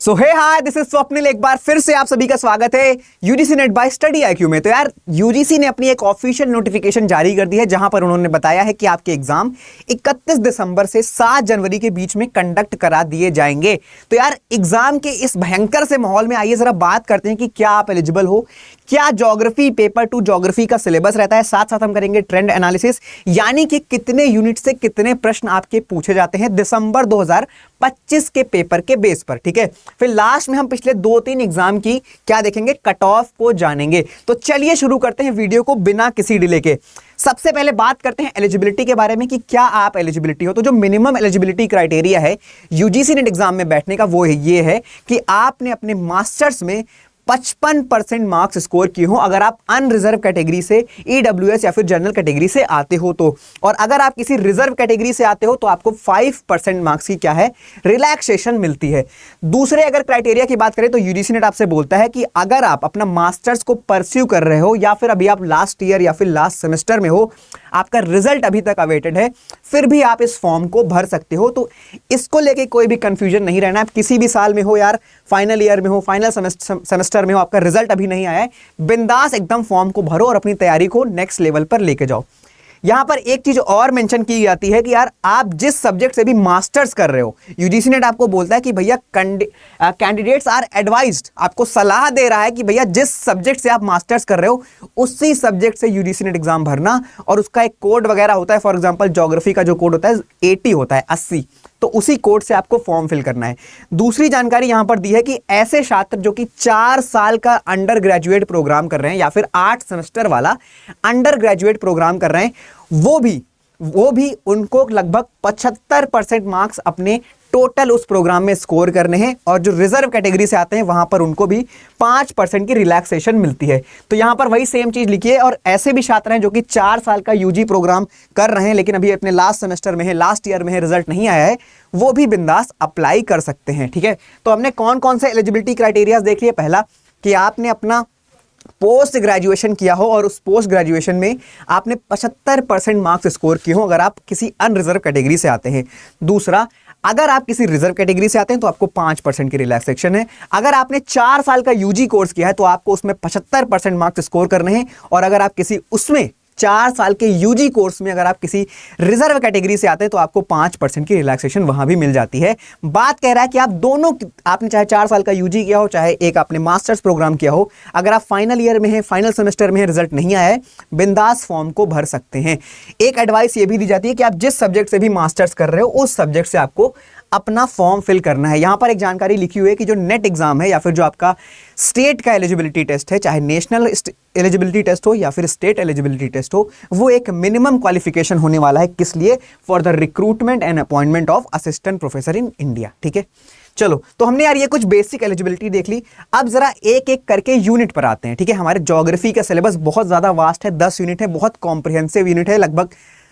So hey hi, this is Swapnil. एक बार फिर से आप सभी का स्वागत है UGC NET by study IQ में। तो यार यूजीसी ने अपनी एक ऑफिशियल नोटिफिकेशन जारी कर दी है जहां पर उन्होंने बताया है कि आपके एग्जाम 31 दिसंबर से 7 जनवरी के बीच में कंडक्ट करा दिए जाएंगे। तो यार एग्जाम के इस भयंकर से माहौल में आइए जरा बात करते हैं कि क्या आप एलिजिबल हो, क्या ज्योग्राफी पेपर 2 ज्योग्राफी का सिलेबस रहता है, साथ साथ हम करेंगे ट्रेंड एनालिसिस, यानी कि कितने यूनिट से कितने प्रश्न आपके पूछे जाते हैं दिसंबर 2025 के पेपर के बेस पर। ठीक है, फिर लास्ट में हम पिछले 2-3 एग्जाम की क्या देखेंगे, कट ऑफ को जानेंगे। तो चलिए शुरू करते हैं वीडियो को बिना किसी डिले के। सबसे पहले बात करते हैं एलिजिबिलिटी के बारे में कि क्या आप एलिजिबिलिटी हो। तो जो मिनिमम एलिजिबिलिटी क्राइटेरिया है यूजीसी नेट एग्जाम में बैठने का वो ये है कि आपने अपने मास्टर्स में 55% मार्क्स स्कोर किए हो अगर आप अनरिजर्व कैटेगरी से, ईडब्ल्यूएस या फिर जनरल कैटेगरी से आते हो तो। और अगर आप किसी रिजर्व कैटेगरी से आते हो तो आपको 5% मार्क्स की क्या है, रिलैक्सेशन मिलती है। दूसरे अगर क्राइटेरिया की बात करें तो यूजीसी नेट आपसे बोलता है कि अगर आप अपना मास्टर्स को परस्यू कर रहे हो या फिर अभी आप लास्ट ईयर या फिर लास्ट सेमेस्टर में हो, आपका रिजल्ट अभी तक अवेटेड है, फिर भी आप इस फॉर्म को भर सकते हो। तो इसको लेके कोई भी कंफ्यूजन नहीं रहना है। आप किसी भी साल में हो यार, फाइनल ईयर में हो, फाइनल सेमेस्टर में हो, आपका रिजल्ट अभी नहीं आया है, बिंदास एकदम फॉर्म को भरो और अपनी तैयारी को नेक्स्ट लेवल पर लेके जाओ। यहां पर एक चीज और मेंशन की जाती है कि यार आप जिस सब्जेक्ट से भी मास्टर्स कर रहे हो, यूजीसी नेट आपको बोलता है कि भैया कैंडिडेट्स आर एडवाइज्ड, आपको सलाह दे रहा है कि भैया जिस सब्जेक्ट से आप मास्टर्स कर रहे हो उसी सब्जेक्ट से यूजीसी नेट एग्जाम भरना। और उसका एक कोड वगैरह होता है, फॉर एग्जांपल ज्योग्राफी का जो कोड होता है 80 होता है, 80, तो उसी कोड से आपको फॉर्म फिल करना है। दूसरी जानकारी यहां पर दी है कि ऐसे छात्र जो कि 4 साल का अंडर ग्रेजुएट प्रोग्राम कर रहे हैं या फिर 8 सेमेस्टर वाला अंडर ग्रेजुएट प्रोग्राम कर रहे हैं, वो भी उनको लगभग 75% मार्क्स अपने टोटल उस प्रोग्राम में स्कोर करने हैं। और जो रिजर्व कैटेगरी से आते हैं वहां पर उनको भी 5% की रिलैक्सेशन मिलती है। तो यहां पर वही सेम चीज लिखी है। और ऐसे भी छात्र हैं जो कि 4 साल का यूजी प्रोग्राम कर रहे हैं लेकिन अभी अपने लास्ट सेमेस्टर में है, लास्ट ईयर में है, रिजल्ट नहीं आया है, वो भी बिंदास अप्लाई कर सकते हैं। ठीक है, तो हमने कौन कौन से एलिजिबिलिटी क्राइटेरिया देख लिए। पहला कि आपने अपना पोस्ट ग्रेजुएशन किया हो और उस पोस्ट ग्रेजुएशन में आपने 75% मार्क्स स्कोर किए हो अगर आप किसी अनरिजर्व कैटेगरी से आते हैं। दूसरा, अगर आप किसी रिजर्व कैटेगरी से आते हैं तो आपको 5% की रिलैक्सेशन है। अगर आपने 4 साल का यूजी कोर्स किया है तो आपको उसमें 75% मार्क्स स्कोर करने हैं। और अगर आप किसी उसमें 4 साल के यूजी कोर्स में अगर आप किसी रिजर्व कैटेगरी से आते हैं तो आपको 5% की रिलैक्सेशन वहां भी मिल जाती है। बात कह रहा है कि आप दोनों, आपने चाहे 4 साल का यूजी किया हो, चाहे एक आपने मास्टर्स प्रोग्राम किया हो, अगर आप फाइनल ईयर में है, फाइनल सेमेस्टर में है, रिजल्ट नहीं आया है, बिंदास फॉर्म को भर सकते हैं। एक एडवाइस ये भी दी जाती है कि आप जिस सब्जेक्ट से भी मास्टर्स कर रहे हो उस सब्जेक्ट से आपको अपना फॉर्म फिल करना है। यहां पर एक जानकारी लिखी हुई है कि जो नेट एग्जाम है या फिर जो आपका स्टेट का एलिजिबिलिटी टेस्ट है, चाहे नेशनल एलिजिबिलिटी टेस्ट हो या फिर स्टेट एलिजिबिलिटी टेस्ट हो, वो एक मिनिमम क्वालिफिकेशन होने वाला है। किस लिए? For the recruitment and appointment of assistant professor in India. ठीक है, चलो तो हमने यार ये कुछ बेसिक एलिजिबिलिटी देख ली। अब जरा एक एक करके यूनिट पर आते हैं। ठीक है, हमारे ज्योग्राफी का सिलेबस बहुत ज्यादा वास्ट है, 10 यूनिट है, बहुत कॉम्प्रिहेंसिव यूनिट है। लगभग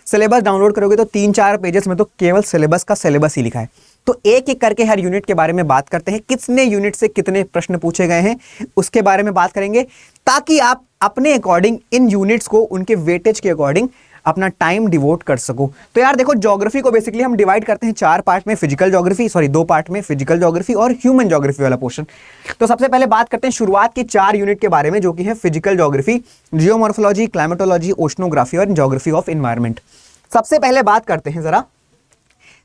सिलेबस डाउनलोड करोगे तो 3-4 पेजेस में तो केवल सिलेबस का सिलेबस ही लिखा है। तो एक एक करके हर यूनिट के बारे में बात करते हैं, कितने यूनिट से कितने प्रश्न पूछे गए हैं उसके बारे में बात करेंगे, ताकि आप अपने अकॉर्डिंग इन यूनिट्स को उनके वेटेज के अकॉर्डिंग अपना टाइम डिवोट कर सको। तो यार देखो, ज्योग्राफी को बेसिकली हम डिवाइड करते हैं 4 पार्ट में, फिजिकल ज्योग्राफी, 2 पार्ट में, फिजिकल ज्योग्राफी और ह्यूमन ज्योग्राफी वाला पोर्शन। तो सबसे पहले बात करते हैं शुरुआत के 4 यूनिट के बारे में, जो कि है physical geography, geomorphology, climatology, oceanography और ज्योग्राफी ऑफ एनवायरनमेंट। सबसे पहले बात करते हैं जरा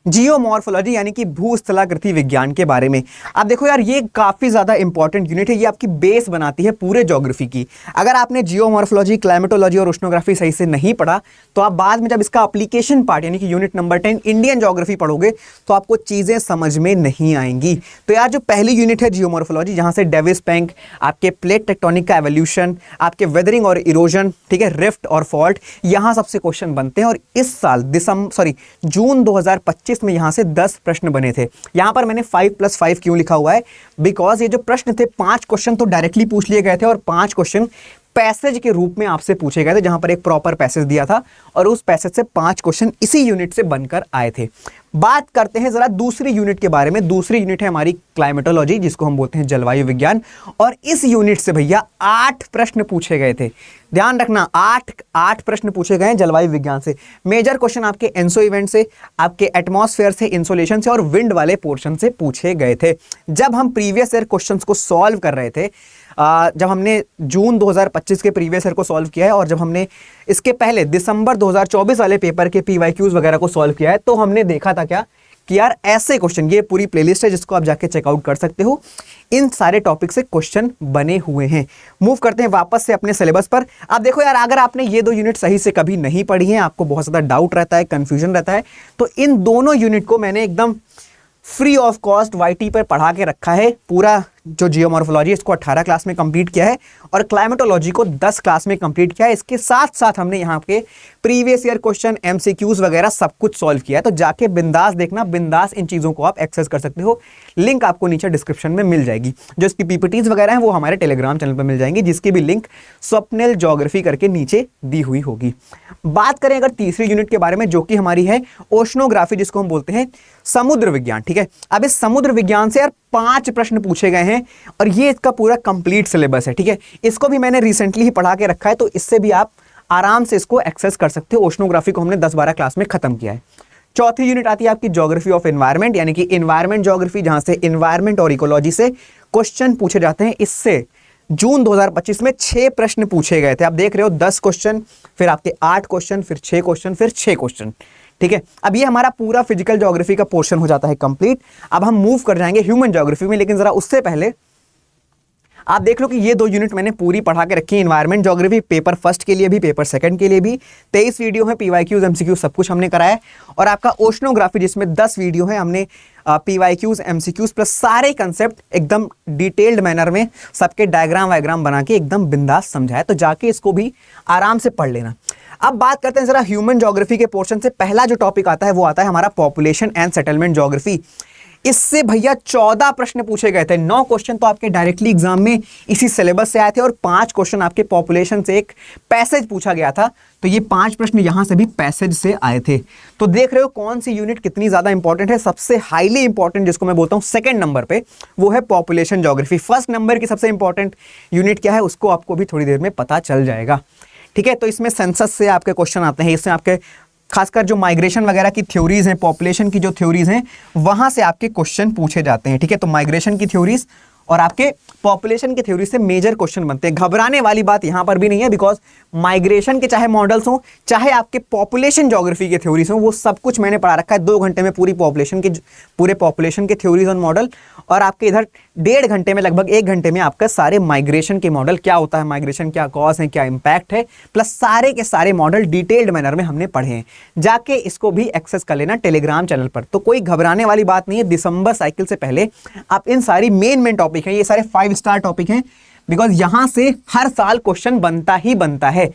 जियोमॉर्फोलॉजी यानी कि भूस्थलाकृति विज्ञान के बारे में। अब देखो यार, ये काफी ज्यादा इंपॉर्टेंट यूनिट है, ये आपकी बेस बनाती है पूरे ज्योग्राफी की। अगर आपने जियोमॉर्फोलॉजी, क्लाइमेटोलॉजी और ओशनोग्राफी सही से नहीं पढ़ा तो आप बाद में जब इसका एप्लीकेशन पार्ट यानी कि यूनिट नंबर 10 इंडियन ज्योग्राफी पढ़ोगे तो आपको चीजें समझ में नहीं आएंगी। तो यार जो पहली यूनिट है जियोमॉर्फोलॉजी, जहां से डेविस बैंक, आपके प्लेट टेक्टोनिक का एवोल्यूशन, आपके वेदरिंग और इरोजन, ठीक है, रिफ्ट और फॉल्ट, यहां सबसे क्वेश्चन बनते हैं। और इस साल जून 2025 में यहां से 10 प्रश्न बने थे। यहां पर मैंने 5+5 क्यों लिखा हुआ है, बिकॉज ये जो प्रश्न थे 5 क्वेश्चन तो डायरेक्टली पूछ लिए गए थे और 5 क्वेश्चन पैसेज के रूप में आपसे पूछे गए थे, जहां पर एक प्रॉपर पैसेज दिया था और उस पैसेज से 5 क्वेश्चन इसी यूनिट से बनकर आए थे। बात करते हैं जरा दूसरी यूनिट के बारे में। दूसरी यूनिट है हमारी क्लाइमेटोलॉजी, जिसको हम बोलते हैं जलवायु विज्ञान, और इस यूनिट से भैया 8 प्रश्न पूछे गए थे। ध्यान रखना, 8 प्रश्न पूछे गए हैं जलवायु विज्ञान से। मेजर क्वेश्चन आपके एनसो इवेंट से, आपके एटमॉस्फेयर से, इंसोलेशन से और विंड वाले पोर्शन से पूछे गए थे। जब हम प्रीवियस ईयर क्वेश्चंस को सॉल्व कर रहे थे, जब हमने जून 2025 के प्रीवियस ईयर को सॉल्व किया है और जब हमने इसके पहले दिसंबर 2024 वाले पेपर के पीवाईक्यूज वगैरह को सॉल्व किया है, तो हमने देखा था क्या कि यार ऐसे क्वेश्चन, ये पूरी प्लेलिस्ट है जिसको आप जाके चेकआउट कर सकते हो, इन सारे टॉपिक से क्वेश्चन बने हुए हैं। मूव करते हैं वापस से अपने सिलेबस पर। आप देखो यार, अगर आपने ये 2 यूनिट सही से कभी नहीं पढ़ी है, आपको बहुत ज़्यादा डाउट रहता है, कंफ्यूजन रहता है, तो इन दोनों यूनिट को मैंने एकदम फ्री ऑफ कॉस्ट वाईटी पर पढ़ा के रखा है। पूरा जो जियोमॉर्फोलॉजी इसको 18 क्लास में कंप्लीट किया है और क्लाइमेटोलॉजी को 10 क्लास में कंप्लीट किया है। इसके साथ साथ हमने यहाँ के प्रीवियस ईयर क्वेश्चन, एमसीक्यूज वगैरह सब कुछ सॉल्व किया है। तो जाके बिंदास देखना, बिंदास इन चीज़ों को आप एक्सेस कर सकते हो। लिंक आपको नीचे डिस्क्रिप्शन में मिल जाएगी। जो इसकी पीपीटीज वगैरह हैं वो हमारे टेलीग्राम चैनल पर मिल जाएंगी, जिसकी भी लिंक स्वप्निल ज्योग्राफी करके नीचे दी हुई होगी। बात करें अगर तीसरी यूनिट के बारे में, जो कि हमारी है ओशनोग्राफी, जिसको हम बोलते हैं समुद्र विज्ञान। ठीक है, अब इस समुद्र विज्ञान से यार 5 प्रश्न पूछे गए हैं और ये इसका पूरा कंप्लीट सिलेबस है। ठीक है, इसको भी मैंने रिसेंटली ही पढ़ा के रखा है, तो इससे भी आप आराम से इसको एक्सेस कर सकते हो। ओशनोग्राफी को हमने 10-12 क्लास में खत्म किया है। चौथी यूनिट आती है आपकी ज्योग्राफी ऑफ एनवायरनमेंट, यानी कि एनवायरनमेंट ज्योग्राफी, जहां से एनवायरनमेंट और इकोलॉजी से क्वेश्चन पूछे जाते हैं। इससे जून 2025 में 6 प्रश्न पूछे गए थे। आप देख रहे हो 10 क्वेश्चन, फिर आपके 8 क्वेश्चन, फिर 6 क्वेश्चन, फिर 6 क्वेश्चन। ठीक है, अब ये हमारा पूरा फिजिकल ज्योग्राफी का पोर्शन हो जाता है कंप्लीट। अब हम मूव कर जाएंगे ह्यूमन ज्योग्राफी में, लेकिन जरा उससे पहले आप देख लो कि ये 2 यूनिट मैंने पूरी पढ़ा के रखी है। एनवायरनमेंट ज्योग्राफी पेपर फर्स्ट के लिए भी, पेपर सेकंड के लिए भी 23 वीडियो है, पीवाईक्यूज एमसीक्यूज सब कुछ हमने कराया है। और आपका ओशनोग्राफी जिसमें 10 वीडियो है, हमने पीवाईक्यूज एमसीक्यूज प्लस सारे कंसेप्ट एकदम डिटेल्ड मैनर में सबके डायग्राम वायग्राम बना के एकदम बिंदास समझाया। तो जाके इसको भी आराम से पढ़ लेना। अब बात करते हैं जरा ह्यूमन ज्योग्राफी के पोर्शन से। पहला जो टॉपिक आता है वो आता है हमारा पॉपुलेशन एंड सेटलमेंट ज्योग्राफी। इससे भैया 14 प्रश्न पूछे गए थे। 9 क्वेश्चन तो आपके डायरेक्टली एग्जाम में इसी सिलेबस से आए थे और 5 क्वेश्चन आपके पॉपुलेशन से एक पैसेज पूछा गया था। तो ये 5 प्रश्न यहां से भी पैसेज से आए थे। तो देख रहे हो कौन सी यूनिट कितनी ज्यादा इंपॉर्टेंट है। सबसे हाईली इंपॉर्टेंट जिसको मैं बोलता हूं सेकंड नंबर पे, वो है पॉपुलेशन ज्योग्राफी। फर्स्ट नंबर की सबसे इंपॉर्टेंट यूनिट क्या है उसको आपको भी थोड़ी देर में पता चल जाएगा। ठीक है, तो इसमें सेंसस से आपके क्वेश्चन आते हैं। इसमें आपके खासकर जो माइग्रेशन वगैरह की थ्योरीज हैं, पॉपुलेशन की जो थ्योरीज हैं, वहां से आपके क्वेश्चन पूछे जाते हैं। ठीक है, तो माइग्रेशन की थ्योरीज और आपके पॉपुलेशन की थ्योरी से मेजर क्वेश्चन बनते हैं। घबराने वाली बात यहां पर भी नहीं है, बिकॉज माइग्रेशन के चाहे मॉडल्स हो, चाहे आपके पॉपुलेशन ज्योग्राफी के थ्योरीज हो, वो सब कुछ मैंने पढ़ा रखा है। 2 घंटे में पूरे पॉपुलेशन के थ्योरीज और मॉडल, और आपके इधर 1.5 घंटे में, लगभग 1 घंटे में आपका सारे माइग्रेशन के मॉडल, क्या होता है माइग्रेशन, क्या कॉज है, क्या इंपैक्ट है, प्लस सारे के सारे मॉडल डिटेल्ड मैनर में हमने पढ़े हैं। जाके इसको भी एक्सेस कर लेना टेलीग्राम चैनल पर। तो कोई घबराने वाली बात नहीं है। दिसंबर साइकिल से पहले आप इन सारी मेन टॉपिक हैं, ये सारे 5 स्टार टॉपिक हैं, बिकॉज यहां से हर साल क्वेश्चन बनता ही बनता है।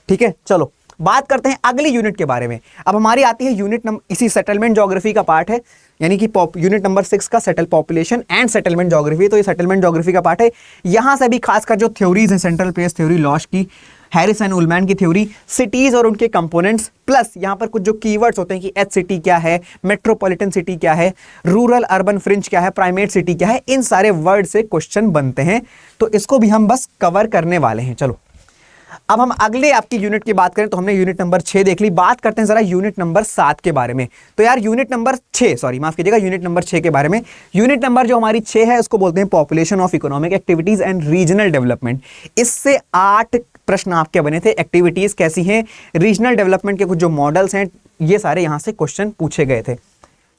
ठीक है, चलो बात करते हैं अगली यूनिट के बारे में। अब हमारी आती है यूनिट नंबर, इसी सेटलमेंट ज्योग्राफी का पार्ट है, यानी कि यूनिट नंबर 6 का पॉपुलेशन एंड सेटलमेंट ज्योग्राफी। तो ये सेटलमेंट ज्योग्राफी का पार्ट है। यहां से भी खासकर जो थ्योरीज हैं, सेंट्रल प्लेस थ्योरी, लॉश की, हैरिस एंड उलमैन की थ्योरी, सिटीज और उनके कंपोनेंट्स, प्लस यहां पर कुछ जो कीवर्ड्स होते हैं कि एच सिटी क्या है, मेट्रोपॉलिटन सिटी क्या है, रूरल अर्बन फ्रिंज क्या है, प्राइमेट सिटी क्या है, इन सारे वर्ड से क्वेश्चन बनते हैं। तो इसको भी हम बस कवर करने वाले हैं। चलो अब हम अगले आपकी यूनिट की बात करें तो हमने यूनिट नंबर 6 देख ली। बात करते हैं जरा यूनिट नंबर 7 के बारे में। तो यार यूनिट नंबर 6, सॉरी माफ कीजिएगा, यूनिट नंबर 6 के बारे में। यूनिट नंबर जो हमारी 6 है उसको बोलते हैं population of economic activities and regional development. इससे 8 प्रश्न आपके बने थे। एक्टिविटीज कैसी हैं, रीजनल डेवलपमेंट के कुछ जो मॉडल्स हैं, ये सारे यहां से क्वेश्चन पूछे गए थे।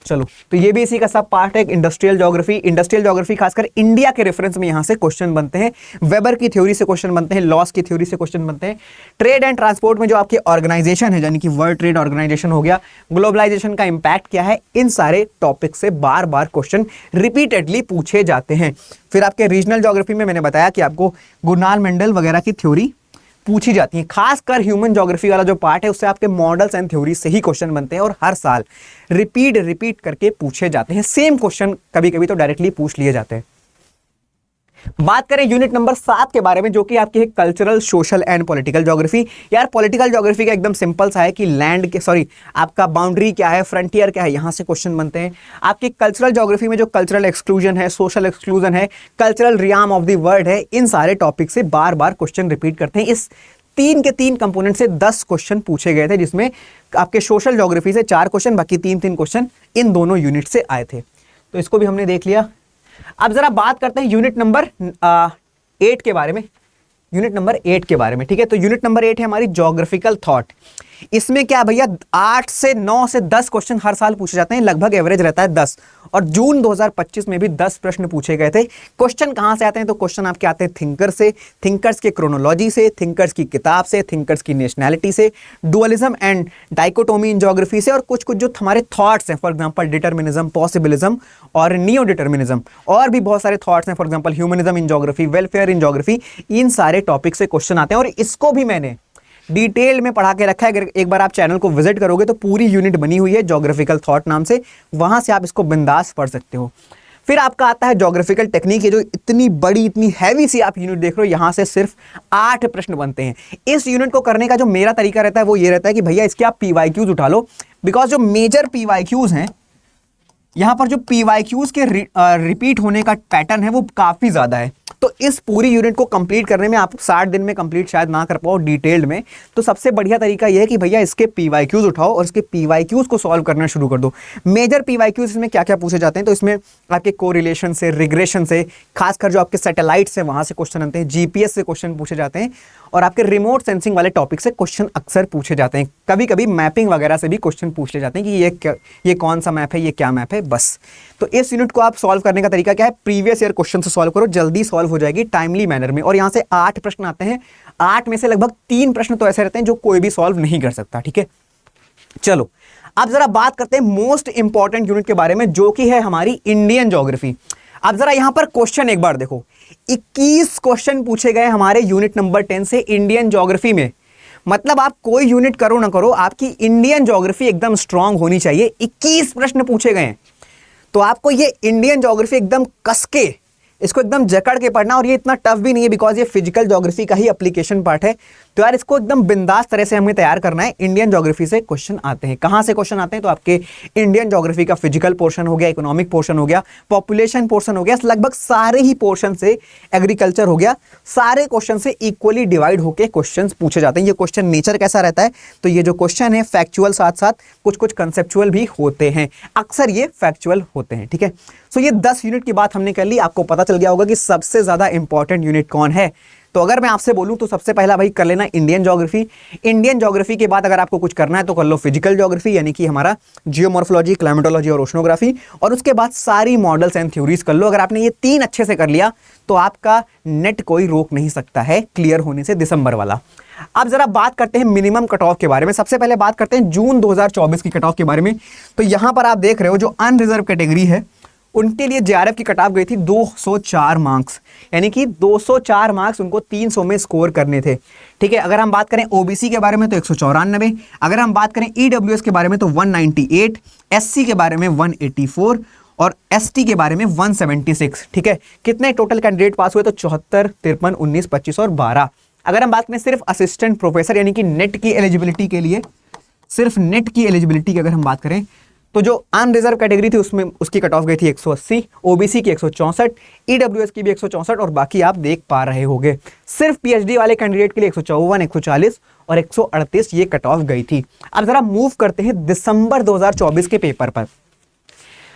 चलो तो ये भी इसी का सब पार्ट है। इंडस्ट्रियल ज्योग्राफी खासकर इंडिया के रेफरेंस में यहां से क्वेश्चन बनते हैं। वेबर की थ्योरी से क्वेश्चन बनते हैं, लॉस की थ्योरी से क्वेश्चन बनते हैं। ट्रेड एंड ट्रांसपोर्ट में जो आपकी ऑर्गेनाइजेशन है, यानी कि वर्ल्ड ट्रेड ऑर्गेनाइजेशन हो गया, ग्लोबलाइजेशन का इंपैक्ट क्या है, इन सारे टॉपिक से बार बार क्वेश्चन रिपीटेडली पूछे जाते हैं। फिर आपके रीजनल ज्योग्राफी में मैंने बताया कि आपको गुरनाल मेंडल वगैरह की थ्योरी पूछी जाती है। खासकर ह्यूमन ज्योग्राफी वाला जो पार्ट है उससे आपके मॉडल्स एंड थ्योरी से ही क्वेश्चन बनते हैं और हर साल रिपीट करके पूछे जाते हैं। सेम क्वेश्चन कभी कभी तो डायरेक्टली पूछ लिए जाते हैं। बात करें यूनिट नंबर 7 के बारे में, जो कि आपकी है cultural, social and political geography. यार पॉलिटिकल ज्योग्राफी का एकदम सिंपल सा है कि लैंड के आपका बाउंड्री क्या है, फ्रंटियर क्या है, यहां से क्वेश्चन बनते हैं। आपकी कल्चरल ज्योग्राफी में जो कल्चरल एक्सक्लूजन है, सोशल एक्सक्लूजन है, cultural realm of the world है, इन सारे टॉपिक से बार बार क्वेश्चन रिपीट करते हैं। इस 3 के 3 कंपोनेंट से 10 क्वेश्चन पूछे गए थे, जिसमें आपके सोशल ज्योग्राफी से 4 क्वेश्चन, बाकी 3-3 क्वेश्चन इन दोनों यूनिट से आए थे। तो इसको भी हमने देख लिया। अब जरा बात करते हैं यूनिट नंबर 8 के बारे में। यूनिट नंबर 8 के बारे में, ठीक है। तो यूनिट नंबर 8 है हमारी ज्योग्राफिकल थॉट। इसमें क्या भैया 8 से 9 से 10 क्वेश्चन हर साल पूछे जाते हैं, लगभग एवरेज रहता है 10। और जून 2025 में भी 10 प्रश्न पूछे गए थे। क्वेश्चन कहां से आते हैं? तो क्वेश्चन आपके आते हैं थिंकर से, थिंकर्स के क्रोनोलॉजी से, थिंकर्स की किताब से, थिंकर्स की नेशनैलिटी से, dualism and dichotomy in geography से, और कुछ कुछ जो हमारे थॉट्स हैं, फॉर एग्जांपल डिटर्मिनिज्म, पॉसिबिलिज्म और नियो डिटर्मिनिज्म, और भी बहुत सारे थॉट्स हैं, for example humanism in geography, welfare in geography, इन सारे टॉपिक से क्वेश्चन आते हैं। और इसको भी मैंने डिटेल में पढ़ा के रखा है। अगर एक बार आप चैनल को विजिट करोगे तो पूरी यूनिट बनी हुई है ज्योग्राफिकल थॉट नाम से, वहां से आप इसको बिंदास पढ़ सकते हो। फिर आपका आता है ज्योग्राफिकल टेक्निक, ये जो इतनी बड़ी, इतनी हैवी सी आप यूनिट देख रहे हो, यहां से सिर्फ 8 प्रश्न बनते हैं। इस यूनिट को करने का जो मेरा तरीका रहता है वो ये रहता है कि भैया इसके आप पीवाईक्यूज उठा लो, बिकॉज जो मेजर पीवाईक्यूज हैं, यहां पर जो पीवाईक्यूज के रिपीट होने का पैटर्न है वो काफी ज्यादा है। तो इस पूरी यूनिट को कंप्लीट करने में आप 60 दिन में कंप्लीट शायद ना कर पाओ डिटेल्ड में, तो सबसे बढ़िया तरीका यह है कि भैया इसके पीवाईक्यूज उठाओ और इसके पीवाईक्यूज को सॉल्व करना शुरू कर दो। मेजर पीवाईक्यूज इसमें क्या क्या पूछे जाते हैं? तो इसमें आपके कोरिलेशन से, रिग्रेशन से, खासकर जो आपके सैटेलाइट्स हैं वहां से क्वेश्चन आते हैं, जीपीएस से क्वेश्चन पूछे जाते हैं, और आपके रिमोट सेंसिंग वाले टॉपिक से क्वेश्चन अक्सर पूछे जाते हैं। कभी कभी मैपिंग वगैरह से भी क्वेश्चन पूछ ले जाते हैं कि ये कौन सा मैप है, ये क्या मैप है, बस। तो इस यूनिट को आप सॉल्व करने का तरीका क्या है? प्रीवियस ईयर क्वेश्चन से सॉल्व करो, जल्दी सॉल्व हो जाएगी टाइमली मैनर में। और यहां से 8 प्रश्न आते हैं, 8 में से लगभग 3 प्रश्न तो ऐसे रहते हैं जो कोई भी सॉल्व नहीं कर सकता, ठीक है। चलो अब जरा बात करते हैं मोस्ट इंपॉर्टेंट यूनिट के बारे में, जो कि है हमारी इंडियन ज्योग्राफी। अब जरा यहां पर क्वेश्चन एक बार देखो, 21 क्वेश्चन पूछे गए हमारे यूनिट नंबर 10 से इंडियन ज्योग्राफी में। मतलब आप कोई यूनिट करो ना करो, आपकी इंडियन ज्योग्राफी एकदम स्ट्रांग होनी चाहिए। 21 प्रश्न पूछे गए हैं, तो आपको ये इंडियन ज्योग्राफी एकदम कसके, इसको एकदम जकड़ के पढ़ना। और ये इतना टफ भी नहीं है, बिकॉज ये फिजिकल ज्योग्राफी का ही एप्लीकेशन पार्ट है। तो यार इसको एकदम बिंदास तरह से हमें तैयार करना है। इंडियन ज्योग्राफी से क्वेश्चन आते हैं, कहां से क्वेश्चन आते हैं? तो आपके इंडियन ज्योग्राफी का फिजिकल पोर्शन हो गया, इकोनॉमिक पोर्शन हो गया, पॉपुलेशन पोर्शन हो गया, लगभग सारे ही पोर्शन से, एग्रीकल्चर हो गया, सारे क्वेश्चन से इक्वली डिवाइड होकर क्वेश्चन पूछे जाते हैं। ये क्वेश्चन नेचर कैसा रहता है? तो ये जो क्वेश्चन है फैक्चुअल साथ साथ कुछ कुछ कंसेप्चुअल भी होते हैं, अक्सर ये फैक्चुअल होते हैं, ठीक है। सो ये 10 यूनिट की बात हमने कर ली। आपको पता चल गया होगा कि सबसे ज्यादा इंपॉर्टेंट यूनिट कौन है। तो अगर मैं आपसे बोलूं तो सबसे पहला भाई कर लेना इंडियन ज्योग्राफी। इंडियन ज्योग्राफी के बाद अगर आपको कुछ करना है तो कर लो फिजिकल ज्योग्राफी, यानी कि हमारा जियोमॉर्फोलॉजी, क्लाइमेटोलॉजी और ओशनोग्राफी, और उसके बाद सारी मॉडल्स एंड थ्योरीज कर लो। अगर आपने ये 3 अच्छे से कर लिया तो आपका नेट कोई रोक नहीं सकता है क्लियर होने से, दिसंबर वाला। अब जरा बात करते हैं मिनिमम कट ऑफ के बारे में। सबसे पहले बात करते हैं जून 2024 की कट ऑफ के बारे में। तो यहां पर आप देख रहे हो जो अनरिजर्व कैटेगरी है उनके लिए जेआरएफ की कट ऑफ गई थी 204 मार्क्स, यानी कि 204 मार्क्स उनको 300 में स्कोर करने थे, ठीक है। अगर हम बात करें ओबीसी के बारे में तो 194, अगर हम बात करें ईडब्ल्यूएस के बारे में तो 198, एससी के बारे में 184 और एसटी के बारे में 176, ठीक है। कितने टोटल कैंडिडेट पास हुए? तो 74, 53, 19, 25 और 12। अगर हम बात करें सिर्फ असिस्टेंट प्रोफेसर यानी कि नेट की एलिजिबिलिटी के लिए, सिर्फ नेट की एलिजिबिलिटी की अगर हम बात करें तो जो अनरिजर्व कैटेगरी थी उसमें उसकी कट ऑफ गई थी 180, ओबीसी की 164, ईडब्ल्यूएस की भी 164 और बाकी आप देख पा रहे होंगे। सिर्फ पीएचडी वाले कैंडिडेट के लिए 154, 140 और 138 ये कट ऑफ गई थी। अब जरा मूव करते हैं दिसंबर 2024 के पेपर पर।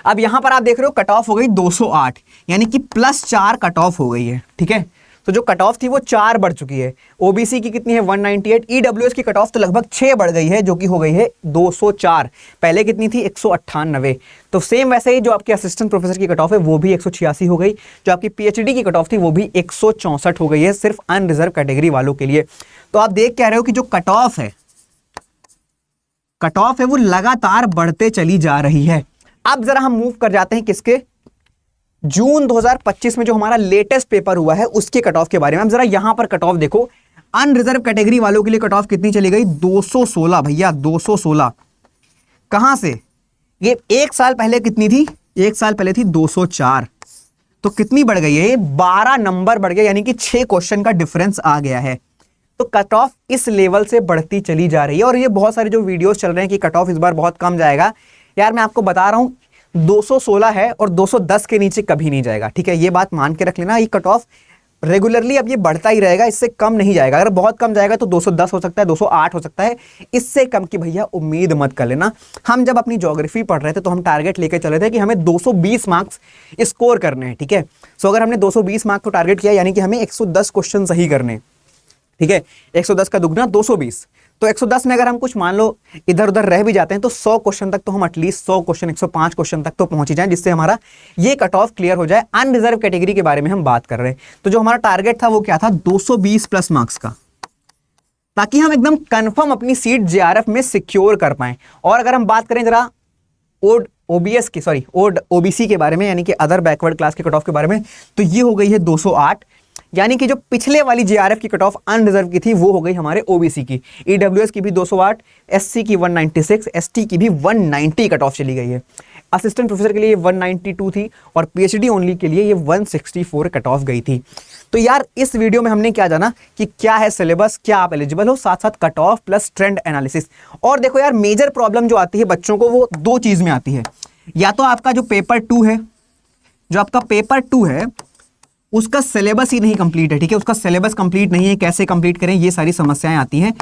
अब यहां पर आप देख रहे हो कट ऑफ हो गई 208, यानी कि +4 कट ऑफ हो गई है, ठीक है। तो जो कट ऑफ थी वो 4 बढ़ चुकी है। ओबीसी की कितनी है? 198, ईडब्ल्यूएस की कट ऑफ तो लगभग 6 बढ़ गई है, जो कि हो गई है 204। पहले कितनी थी? 198। तो सेम वैसे ही जो आपकी असिस्टेंट प्रोफेसर की कट ऑफ है वो भी 186 हो गई। जो आपकी पीएचडी की कट ऑफ थी वो भी 164 हो गई है, सिर्फ अनरिजर्व कैटेगरी वालों के लिए। तो आप देख कह रहे हो कि जो कट ऑफ है वो लगातार बढ़ते चली जा रही है। अब जरा हम मूव कर जाते हैं किसके? जून 2025 में जो हमारा लेटेस्ट पेपर हुआ है उसके कट ऑफ के बारे में। अब जरा यहां पर कट ऑफ देखो, अनरिजर्व कैटेगरी वालों के लिए कट ऑफ कितनी चली गई? 216 भैया, 216। कहां से? ये 1 साल पहले कितनी थी? 1 साल पहले थी 204। तो कितनी बढ़ गई है, 12 नंबर बढ़ गया, यानी कि 6 क्वेश्चन का डिफरेंस आ गया है। तो कट ऑफ इस लेवल से बढ़ती चली जा रही है। और ये बहुत सारे जो वीडियोस चल रहे हैं कि कट ऑफ इस बार बहुत कम जाएगा, यार मैं आपको बता रहा हूं 216 है और 210 के नीचे कभी नहीं जाएगा, ठीक है, ये बात मान के रख लेना। ये कट ऑफ रेगुलरली अब ये बढ़ता ही रहेगा, इससे कम नहीं जाएगा। अगर बहुत कम जाएगा तो 210 हो सकता है, 208 हो सकता है, इससे कम की भैया उम्मीद मत कर लेना। हम जब अपनी ज्योग्राफी पढ़ रहे थे तो हम टारगेट लेके चले थे कि हमें 220 मार्क्स स्कोर करने हैं, ठीक है। सो अगर हमने 220 मार्क्स को टारगेट किया, यानी कि हमें 110 क्वेश्चन सही करने, ठीक है, 110 का दुगना 220, तो 110 में अगर हम कुछ मान लो इधर उधर रह भी जाते हैं तो 100 क्वेश्चन तक तो हम एटलीस्ट 100 क्वेश्चन 105 क्वेश्चन तक तो पहुंच ही जाएं, जिससे हमारा ये कट ऑफ क्लियर हो जाए। अनरिजर्व कैटेगरी के बारे में हम बात कर रहे हैं, तो जो हमारा टारगेट था वो क्या था, 220 प्लस मार्क्स का, ताकि हम एकदम कंफर्म अपनी सीट जेआरएफ में सिक्योर कर पाएं। और अगर हम बात करें जरा ओबीसी के बारे में, यानी कि अदर बैकवर्ड क्लास के कट ऑफ के बारे में, तो ये हो गई है 208, यानी कि जो पिछले वाली जेआरएफ की कट ऑफ अनरिजर्व की थी वो हो गई हमारे ओबीसी की। ईडब्ल्यूएस की भी 208, एससी की 196, एसटी की भी 190 कट ऑफ चली गई है। असिस्टेंट प्रोफेसर के लिए 192 थी और पीएचडी ओनली के लिए ये 164 कट ऑफ गई थी। तो यार इस वीडियो में हमने क्या जाना कि क्या है सिलेबस, क्या आप एलिजिबल हो, साथ साथ cut off plus trend analysis. और देखो यार मेजर प्रॉब्लम जो आती है बच्चों को वो दो चीज में आती है, या तो आपका जो पेपर 2 है, जो आपका पेपर 2 है उसका सिलेबस ही नहीं कंप्लीट है, ठीक है, उसका सिलेबस कंप्लीट नहीं है, कैसे कंप्लीट करें, ये सारी समस्याएं आती हैं।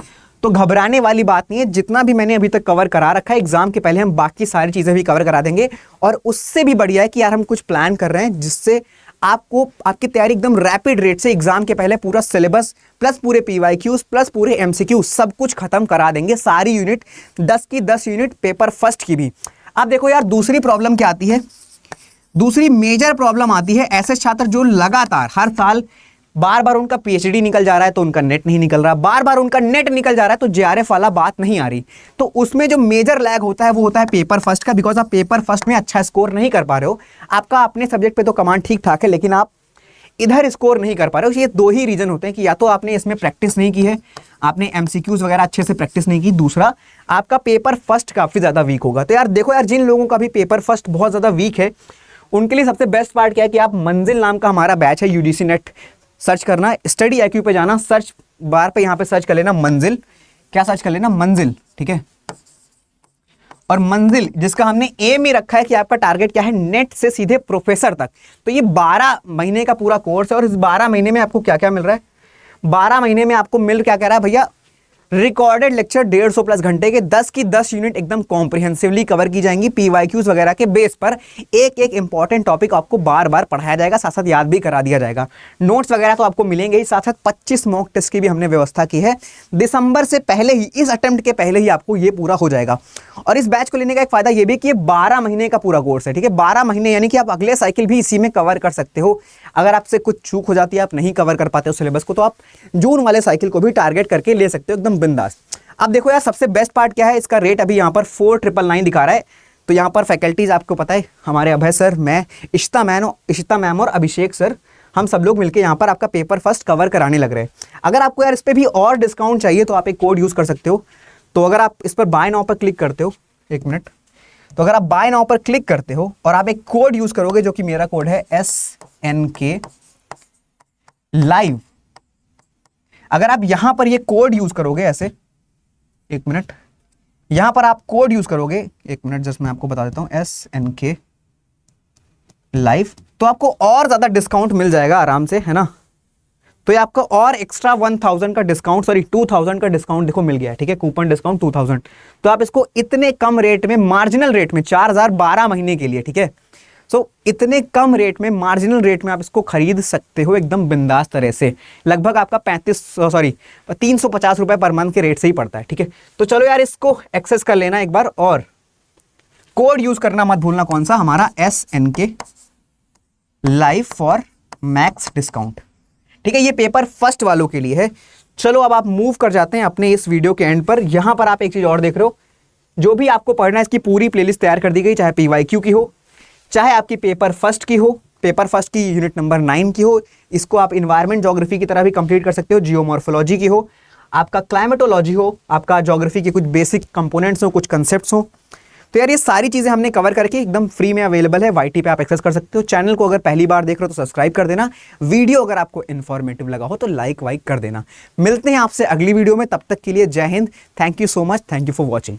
तो घबराने वाली बात नहीं है, जितना भी मैंने अभी तक कवर करा रखा है एग्जाम के पहले हम बाकी सारी चीजें भी कवर करा देंगे। और उससे भी बढ़िया है कि यार हम कुछ प्लान कर रहे हैं जिससे आपको आपकी तैयारी एकदम रैपिड रेट से एग्जाम के पहले पूरा सिलेबस प्लस पूरे पीवाईक्यूज प्लस पूरे एमसीक्यू सब कुछ खत्म करा देंगे, सारी यूनिट 10 की 10 यूनिट पेपर फर्स्ट की भी। अब देखो यार दूसरी प्रॉब्लम क्या आती है, दूसरी मेजर प्रॉब्लम आती है ऐसे छात्र जो लगातार हर साल बार बार उनका पीएचडी निकल जा रहा है तो उनका नेट नहीं निकल रहा, बार बार उनका नेट निकल जा रहा है तो जेआरएफ वाला बात नहीं आ रही। तो उसमें जो मेजर लैग होता है वो होता है पेपर फर्स्ट का, बिकॉज आप पेपर फर्स्ट में अच्छा स्कोर नहीं कर पा रहे हो। आपका अपने सब्जेक्ट पे तो कमांड ठीक ठाक है लेकिन आप इधर स्कोर नहीं कर पा रहे हो। ये दो ही रीजन होते हैं कि या तो आपने इसमें प्रैक्टिस नहीं की है, आपने एमसीक्यूज वगैरह अच्छे से प्रैक्टिस नहीं की, दूसरा आपका पेपर फर्स्ट काफी ज्यादा वीक होगा। तो यार देखो यार जिन लोगों का भी पेपर फर्स्ट बहुत ज्यादा वीक है उनके लिए सबसे बेस्ट पार्ट क्या है कि आप मंजिल नाम का हमारा बैच है यूजीसी नेट सर्च करना, स्टडी आईक्यू पे जाना, सर्च बार पे यहाँ पे सर्च कर लेना मंजिल, क्या सर्च कर लेना मंजिल, ठीक है। और मंजिल जिसका हमने एम ही रखा है कि आपका टारगेट क्या है, नेट से सीधे प्रोफेसर तक। तो ये 12 महीने का पूरा कोर्स है और इस 12 महीने में आपको क्या क्या मिल रहा है, 12 महीने में आपको मिल क्या कह रहा है भैया, रिकॉर्डेड लेक्चर 150 प्लस घंटे के 10 की 10 यूनिट एकदम कॉम्प्रिहेंसिवली कवर की जाएंगी। पीवाईक्यूज वगैरह के बेस पर एक एक इंपॉर्टेंट टॉपिक आपको बार बार पढ़ाया जाएगा, साथ साथ याद भी करा दिया जाएगा। नोट्स वगैरह तो आपको मिलेंगे ही, साथ साथ 25 मॉक टेस्ट की भी हमने व्यवस्था की है। दिसंबर से पहले ही, इस अटेम्प्ट के पहले ही आपको ये पूरा हो जाएगा। और इस बैच को लेने का एक फायदा ये भी कि ये 12 महीने का पूरा कोर्स है, ठीक है, 12 महीने, यानी कि आप अगले साइकिल भी इसी में कवर कर सकते हो। अगर आपसे कुछ चूक हो जाती है, आप नहीं कवर कर पाते हो सिलेबस को, तो आप जून वाले साइकिल को भी टारगेट करके ले सकते हो एकदम बिंदास। अब देखो यार सबसे बेस्ट पार्ट क्या है, इसका रेट अभी यहाँ पर 4999 दिखा रहा है। तो यहाँ पर फैकल्टीज आपको पता है, हमारे अभय सर, मैं, इशिता मैम और अभिषेक सर, हम सब लोग मिलकर यहाँ पर आपका पेपर फर्स्ट कवर कराने लग रहे हैं। अगर आपको यार इस पर भी और डिस्काउंट चाहिए तो आप एक कोड यूज कर सकते हो। तो अगर आप इस पर बाय नाउ पर क्लिक करते हो, एक मिनट, तो अगर आप बाय नाउ पर क्लिक करते हो और आप एक कोड यूज करोगे जो कि मेरा कोड है SNK लाइव, अगर आप यहां पर ये कोड यूज करोगे ऐसे, एक मिनट, यहां पर आप कोड यूज करोगे, एक मिनट जस्ट मैं आपको बता देता हूं, SNK लाइव, तो आपको और ज्यादा डिस्काउंट मिल जाएगा आराम से, है ना। तो ये आपको और एक्स्ट्रा 1000 का डिस्काउंट, सॉरी 2000 का डिस्काउंट देखो मिल गया है, ठीक है, कूपन डिस्काउंट 2000। तो आप इसको इतने कम रेट में, मार्जिनल रेट में, 4000 12 महीने के लिए, ठीक है। सो इतने कम रेट में, मार्जिनल रेट में आप इसको खरीद सकते हो एकदम बिंदास तरह से। लगभग आपका 350 रुपए पर मंथ के रेट से ही पड़ता है, ठीक है। तो चलो यार इसको एक्सेस कर लेना एक बार, और कोड यूज करना मत भूलना, कौन सा, हमारा SNK live for max discount, ठीक है। ये पेपर फर्स्ट वालों के लिए है। चलो अब आप मूव कर जाते हैं अपने इस वीडियो के एंड पर। यहां पर आप एक चीज और देख रहे हो, जो भी आपको पढ़ना है इसकी पूरी प्लेलिस्ट तैयार कर दी गई, चाहे पीवाईक्यू की हो, चाहे आपकी पेपर फर्स्ट की हो, पेपर फर्स्ट की यूनिट नंबर 9 की हो, इसको आप इन्वायरमेंट ज्योग्राफी की तरह भी कंप्लीट कर सकते हो, जियोमॉर्फोलॉजी की हो, आपका क्लाइमेटोलॉजी हो, आपका ज्योग्राफी के कुछ बेसिक कंपोनेंट्स हो, कुछ कंसेप्ट्स हो, तो यार ये सारी चीजें हमने कवर करके एकदम फ्री में अवेलेबल है, YT पे आप एक्सेस कर सकते हो। चैनल को अगर पहली बार देख रहे हो तो सब्सक्राइब कर देना। वीडियो अगर आपको इन्फॉर्मेटिव लगा हो तो लाइक वाइक कर देना। मिलते हैं आपसे अगली वीडियो में, तब तक के लिए जय Hind. Thank you so much, thank you for watching.